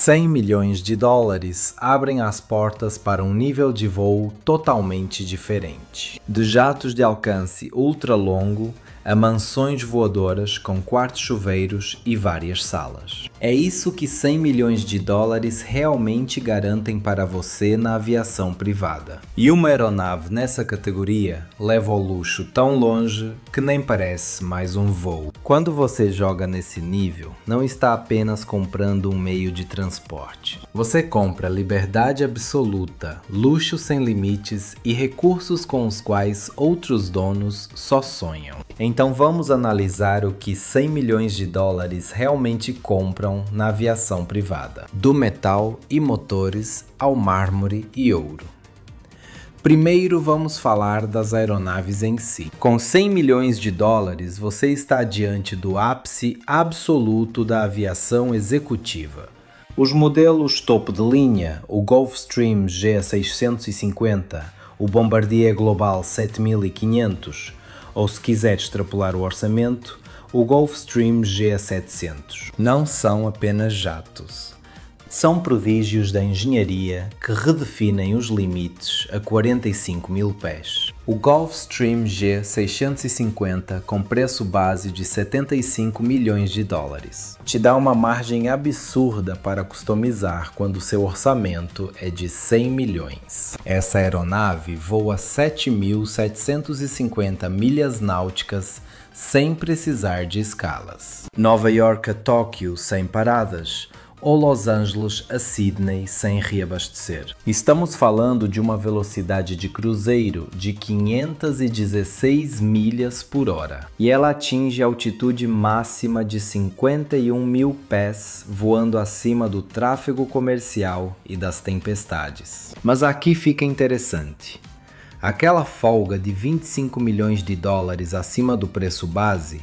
100 milhões de dólares abrem as portas para um nível de voo totalmente diferente. De jatos de alcance ultra longo a mansões voadoras com quartos chuveiros e várias salas. É isso que 100 milhões de dólares realmente garantem para você na aviação privada. E uma aeronave nessa categoria leva o luxo tão longe que nem parece mais um voo. Quando você joga nesse nível, não está apenas comprando um meio de transporte. Você compra liberdade absoluta, luxo sem limites e recursos com os quais outros donos só sonham. Então vamos analisar o que 100 milhões de dólares realmente compram na aviação privada, do metal e motores ao mármore e ouro. Primeiro vamos falar das aeronaves em si. Com 100 milhões de dólares, você está diante do ápice absoluto da aviação executiva. Os modelos topo de linha, o Gulfstream G650, o Bombardier Global 7500, ou se quiser extrapolar o orçamento, o Gulfstream G700. Não são apenas jatos. São prodígios da engenharia que redefinem os limites a 45 mil pés. O Gulfstream G650, com preço base de 75 milhões de dólares, te dá uma margem absurda para customizar quando seu orçamento é de 100 milhões. Essa aeronave voa 7.750 milhas náuticas sem precisar de escalas. Nova York a Tóquio sem paradas, ou Los Angeles a Sydney sem reabastecer. Estamos falando de uma velocidade de cruzeiro de 516 milhas por hora e ela atinge a altitude máxima de 51 mil pés, voando acima do tráfego comercial e das tempestades. Mas aqui fica interessante. Aquela folga de 25 milhões de dólares acima do preço base,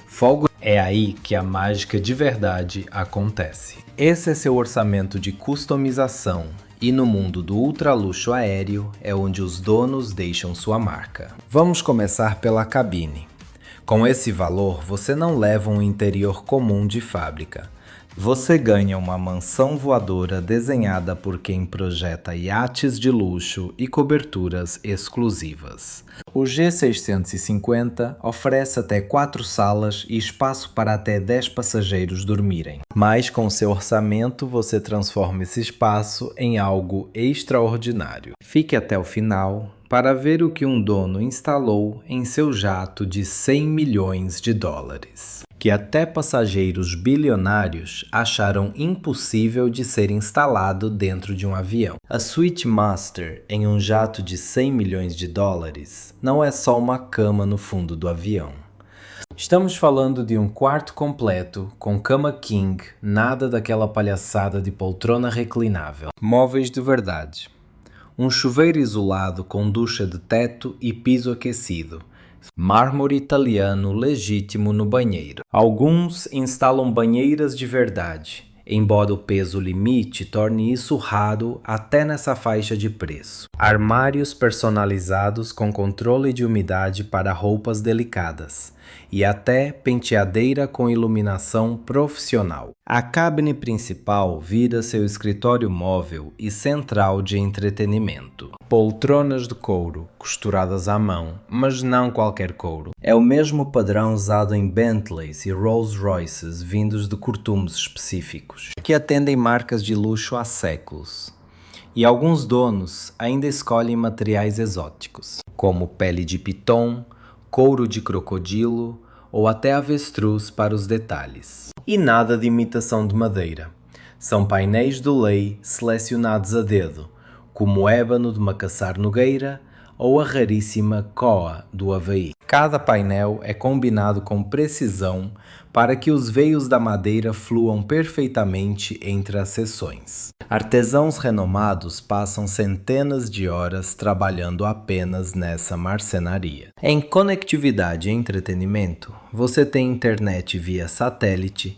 folga é aí que a mágica de verdade acontece. Esse é seu orçamento de customização e no mundo do ultraluxo aéreo é onde os donos deixam sua marca. Vamos começar pela cabine. Com esse valor, você não leva um interior comum de fábrica. Você ganha uma mansão voadora desenhada por quem projeta iates de luxo e coberturas exclusivas. O G650 oferece até 4 salas e espaço para até 10 passageiros dormirem. Mas com seu orçamento você transforma esse espaço em algo extraordinário. Fique até o final para ver o que um dono instalou em seu jato de 100 milhões de dólares. Que até passageiros bilionários acharam impossível de ser instalado dentro de um avião. A Suite Master em um jato de 100 milhões de dólares não é só uma cama no fundo do avião. Estamos falando de um quarto completo com cama king, nada daquela palhaçada de poltrona reclinável. Móveis de verdade. Um chuveiro isolado com ducha de teto e piso aquecido. Mármore italiano legítimo no banheiro. Alguns instalam banheiras de verdade, embora o peso limite torne isso raro até nessa faixa de preço. Armários personalizados com controle de umidade para roupas delicadas e até penteadeira com iluminação profissional. A cabine principal vira seu escritório móvel e central de entretenimento. Poltronas de couro, costuradas à mão, mas não qualquer couro. É o mesmo padrão usado em Bentleys e Rolls Royces vindos de curtumes específicos, que atendem marcas de luxo há séculos. E alguns donos ainda escolhem materiais exóticos, como pele de piton, couro de crocodilo ou até avestruz para os detalhes. E nada de imitação de madeira. São painéis de lei selecionados a dedo, como o ébano de Macassar Nogueira ou a raríssima Koa do Havaí. Cada painel é combinado com precisão para que os veios da madeira fluam perfeitamente entre as seções. Artesãos renomados passam centenas de horas trabalhando apenas nessa marcenaria. Em conectividade e entretenimento, você tem internet via satélite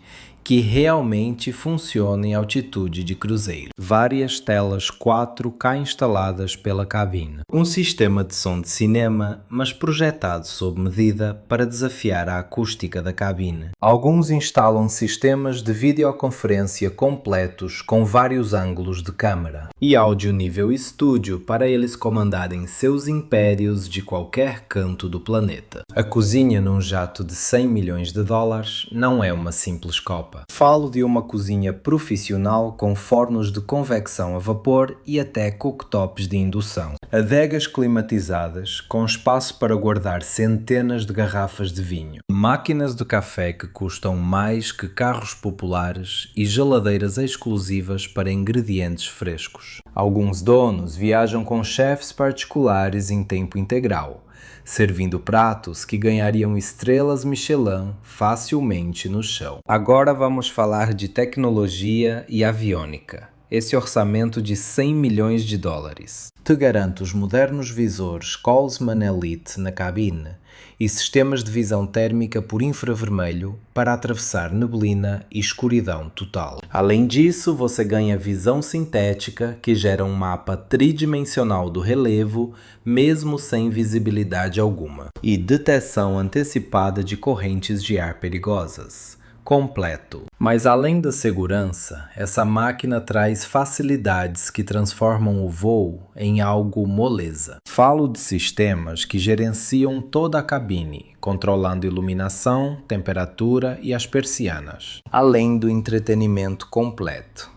que realmente funciona em altitude de cruzeiro. Várias telas 4K instaladas pela cabine. Um sistema de som de cinema, mas projetado sob medida para desafiar a acústica da cabine. Alguns instalam sistemas de videoconferência completos com vários ângulos de câmera e áudio nível estúdio para eles comandarem seus impérios de qualquer canto do planeta. A cozinha num jato de 100 milhões de dólares não é uma simples copa. Falo de uma cozinha profissional com fornos de convecção a vapor e até cooktops de indução. Adegas climatizadas com espaço para guardar centenas de garrafas de vinho. Máquinas de café que custam mais que carros populares e geladeiras exclusivas para ingredientes frescos. Alguns donos viajam com chefes particulares em tempo integral, servindo pratos que ganhariam estrelas Michelin facilmente no chão. Agora vamos falar de tecnologia e aviônica. Esse orçamento de 100 milhões de dólares te garante os modernos visores Colsman Elite na cabine e sistemas de visão térmica por infravermelho para atravessar neblina e escuridão total. Além disso, você ganha visão sintética que gera um mapa tridimensional do relevo, mesmo sem visibilidade alguma, e detecção antecipada de correntes de ar perigosas. Completo. Mas além da segurança, essa máquina traz facilidades que transformam o voo em algo moleza. Falo de sistemas que gerenciam toda a cabine, controlando iluminação, temperatura e as persianas, além do entretenimento completo.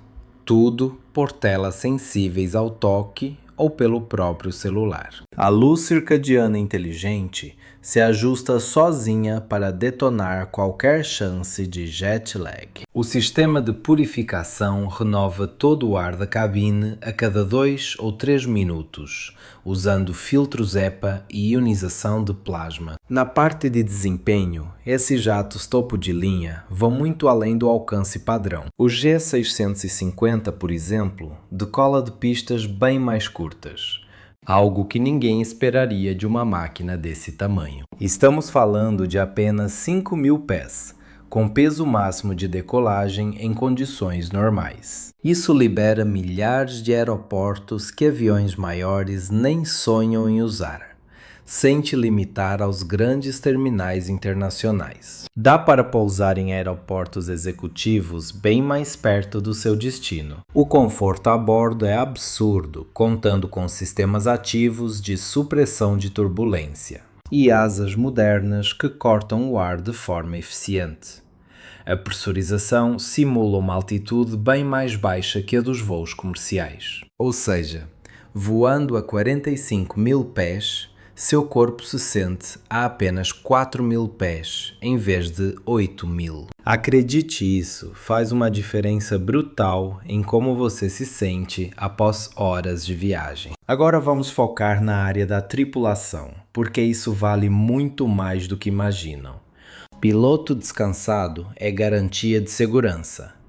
Tudo por telas sensíveis ao toque ou pelo próprio celular. A luz circadiana inteligente se ajusta sozinha para detonar qualquer chance de jet lag. O sistema de purificação renova todo o ar da cabine a cada 2 ou 3 minutos, usando filtros HEPA e ionização de plasma. Na parte de desempenho, esses jatos topo de linha vão muito além do alcance padrão. O G650, por exemplo, decola de pistas bem mais curtas. Algo que ninguém esperaria de uma máquina desse tamanho. Estamos falando de apenas 5.000 pés, com peso máximo de decolagem em condições normais. Isso libera milhares de aeroportos que aviões maiores nem sonham em usar, sem te limitar aos grandes terminais internacionais. Dá para pousar em aeroportos executivos bem mais perto do seu destino. O conforto a bordo é absurdo, contando com sistemas ativos de supressão de turbulência e asas modernas que cortam o ar de forma eficiente. A pressurização simula uma altitude bem mais baixa que a dos voos comerciais. Ou seja, voando a 45.000 pés, seu corpo se sente a apenas 4.000 pés, em vez de 8.000. Acredite, isso faz uma diferença brutal em como você se sente após horas de viagem. Agora vamos focar na área da tripulação, porque isso vale muito mais do que imaginam. Piloto descansado é garantia de segurança.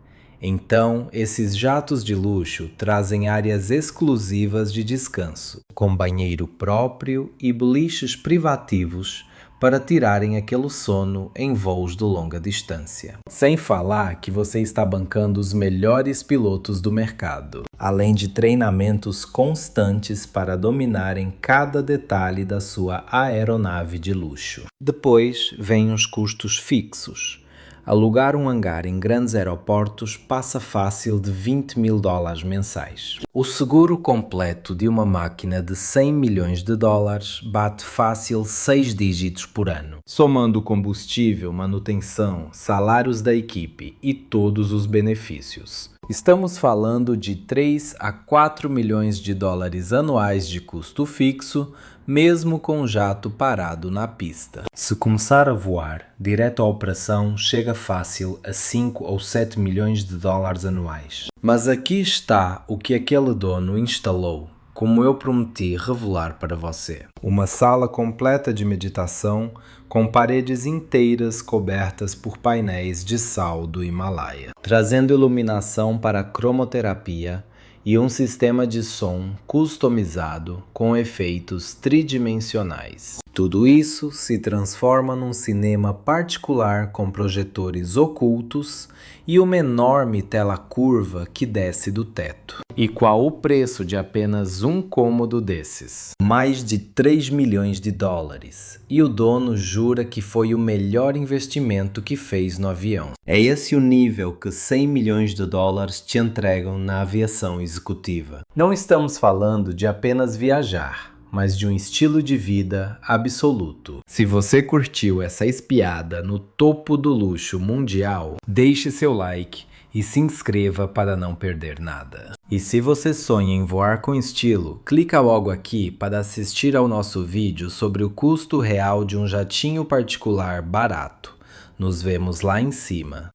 Então, esses jatos de luxo trazem áreas exclusivas de descanso, com banheiro próprio e beliches privativos para tirarem aquele sono em voos de longa distância. Sem falar que você está bancando os melhores pilotos do mercado, além de treinamentos constantes para dominarem cada detalhe da sua aeronave de luxo. Depois vêm os custos fixos. Alugar um hangar em grandes aeroportos passa fácil de 20 mil dólares mensais. O seguro completo de uma máquina de 100 milhões de dólares bate fácil 6 dígitos por ano, somando combustível, manutenção, salários da equipe e todos os benefícios. Estamos falando de 3 a 4 milhões de dólares anuais de custo fixo, mesmo com o jato parado na pista. Se começar a voar, direto à operação chega fácil a 5 ou 7 milhões de dólares anuais. Mas aqui está o que aquele dono instalou, como eu prometi revelar para você. Uma sala completa de meditação com paredes inteiras cobertas por painéis de sal do Himalaia, trazendo iluminação para a cromoterapia e um sistema de som customizado com efeitos tridimensionais. Tudo isso se transforma num cinema particular com projetores ocultos e uma enorme tela curva que desce do teto. E qual o preço de apenas um cômodo desses? Mais de 3 milhões de dólares. E o dono jura que foi o melhor investimento que fez no avião. É esse o nível que 100 milhões de dólares te entregam na aviação executiva. Não estamos falando de apenas viajar, mas de um estilo de vida absoluto. Se você curtiu essa espiada no topo do luxo mundial, deixe seu like e se inscreva para não perder nada. E se você sonha em voar com estilo, clica logo aqui para assistir ao nosso vídeo sobre o custo real de um jatinho particular barato. Nos vemos lá em cima.